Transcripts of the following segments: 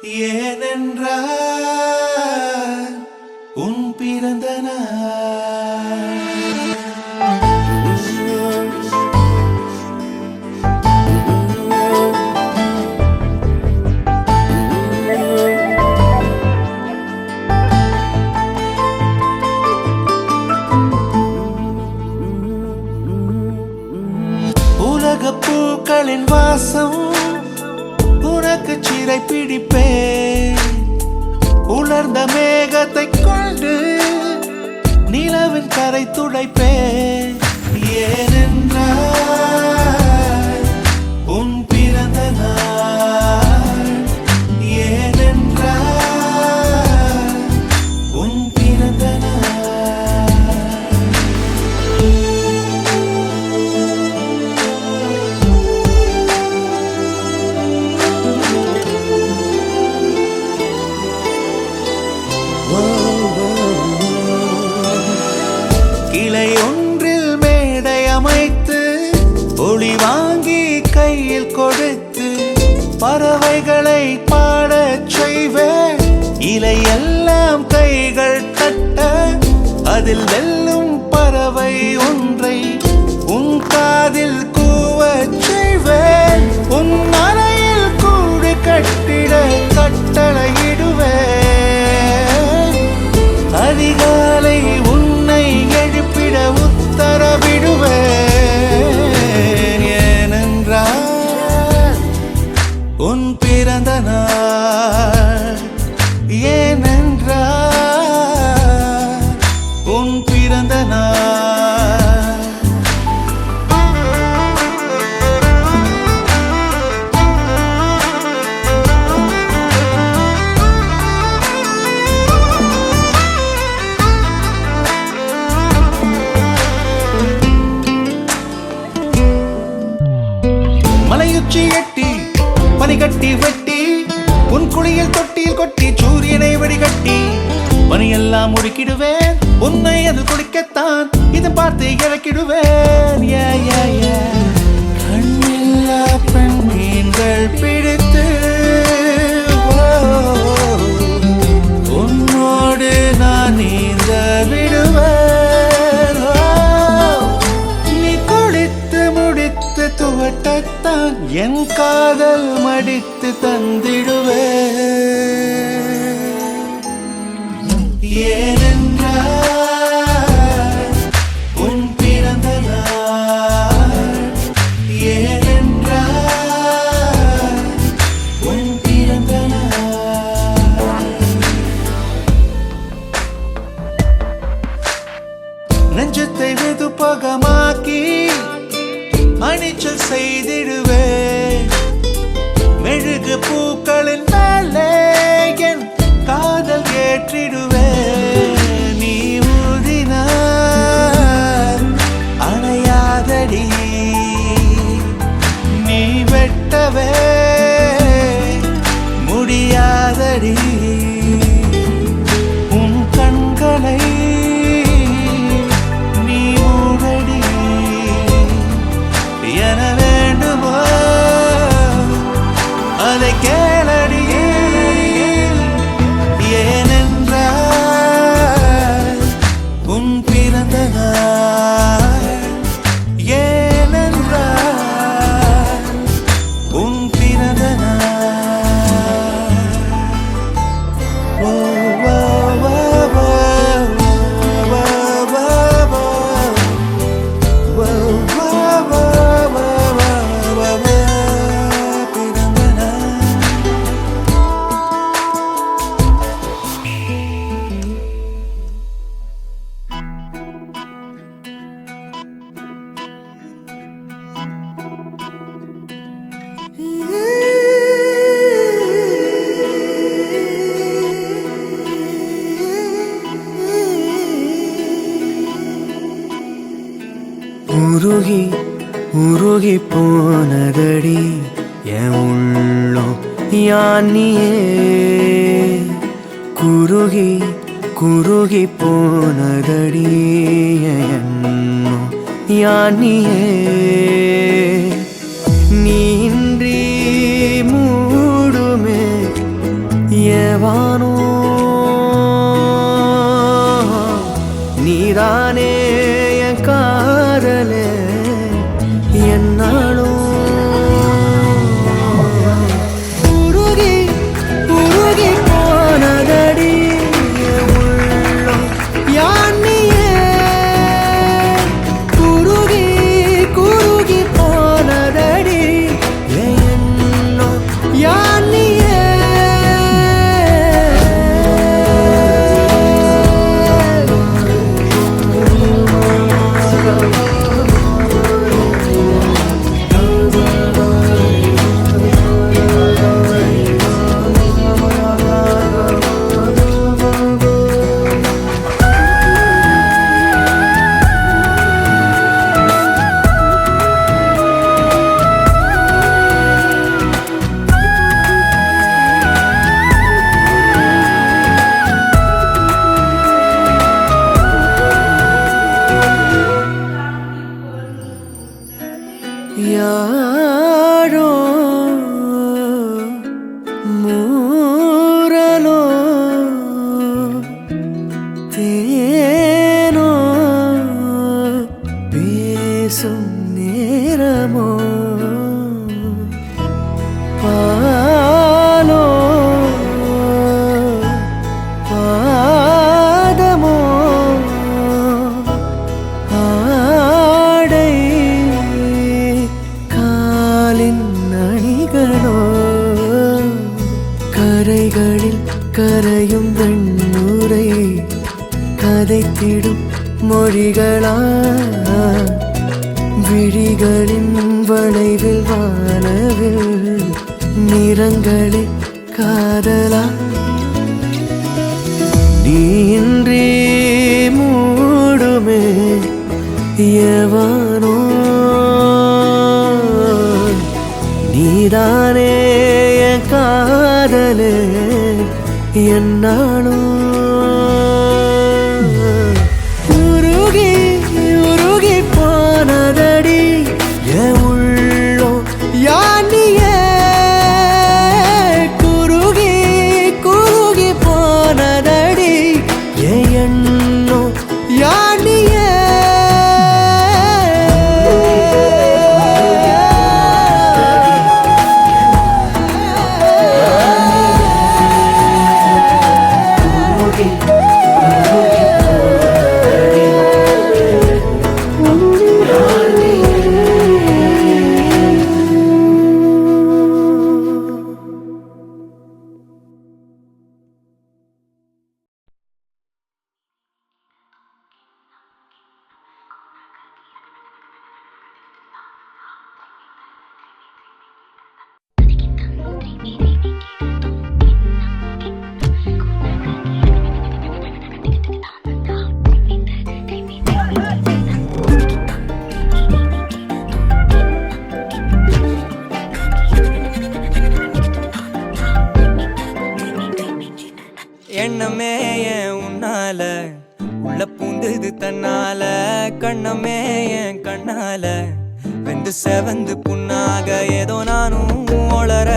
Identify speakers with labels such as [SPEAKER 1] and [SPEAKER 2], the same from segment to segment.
[SPEAKER 1] ஏனென்றால் உன் பிறந்த நாள். உலக பூக்களின் வாசம் உனக்கு சிறை பிடிப்பேன். உலர்ந்த மேகத்தை கொண்டு நிலவின் கரை துடைப்பேன். ஏனென்றால் உன் பிறந்த நாள். ஏனென்றால் உன் பிறந்த நாள். கிளை ஒன்றில் மேடை அமைத்து ஒளி வாங்கி கையில் கொடுத்து பறவைகளை பாடச் செய்வேன். இலையெல்லாம் கைகள் தட்ட அதில் வெல்லும் பறவை ஒன்றை உன் காதில் கூவச் செய்வேன். உன் அறையில் கூடு கட்டிட கட்டளையிடுவேன். அதிகாலை உன்னை எழுப்பிட உத்தரவிடுவேன். ஏனென்றால் உன் பிறந்த நாள். ஏனென்றால் உன் பிறந்த நாள். மலையுச்சி எட்டி பனிகட்டி வெட்டி உன் குளியில் தொட்டியில் கொட்டி சூரியனை வடிகட்டி பனியெல்லாம் முடுக்கிடுவேன். உன்னை அது குளிக்கத்தான் இதை பார்த்து இறக்கிடுவேன். கண்ணில்லா பெண் மீன்கள் பிடித்து உன்னோடு நான் நீந்த விடுவேன். நீ குளித்து முடித்து துவட்டத்தான் என் காதல் மடித்து தந்திடுவேன். ஏனென்றால் உன் பிறந்த நாள். ஏனென்றால் உன் பிறந்த நாள். நெஞ்சத்தை வெதுப்பகமாக்கி அணிச்சல் செய்திடுவேன். மெழுகு பூக்களின் மேலே என் காதல் ஏற்றிடுவேன். நீ ஊதினார் அணையாதடி. நீ வெட்டவே முடியாதடி. உன் கண்களை நீ மூடடி. என வேண்டுமோ அதை கேளடி. ஏனென்றால் உன் பிறந்த நாள். ஏனென்றால் உன் பிறந்த நாள். ஓ ஓ ஓ ஓ ஓ ஓ
[SPEAKER 2] உருகி உருகி போனதடி என் உள்ளம் யானியே. குருகி குருகி போனதடி என் எண்ணம் யானியே. நீ இன்றி மூடுமே ஏவானோ நீதானே என் காதலே என்னாலும் உருகி உருகி போனதடி உள்ளம் யானியே குருகி குருகி போனதடி என்னும் யானியே யாரோ மூரலோ தேனோ பேசும் நேரமோ பாலோ பாதமோ ஆடை காலின் அணிகளோ கரைகளில் கரையும் வெண்ணுரை கதைத்திடும் மொழிகளா விழிகளின் வளைவில் வானவில் நிறங்களில் காதலா நீன்றி மூடுமே எவனோ நீதானே என் காதலே என்னாலும் உருகி உருகி போனதடி என் உள்ளம் யானியே குருகி குருகி போனதடி என் எண்ணம் யானியே
[SPEAKER 3] எண்ணமே என் உன்னால உள்ள பூந்தது தன்னால கண்ணமே என் கண்ணால வெந்து செவந்து புண்ணாக ஏதோ நானும் ஒளர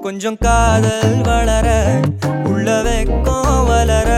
[SPEAKER 3] கொஞ்சம் காதல் வளர உள்ள வெக்கம் வளர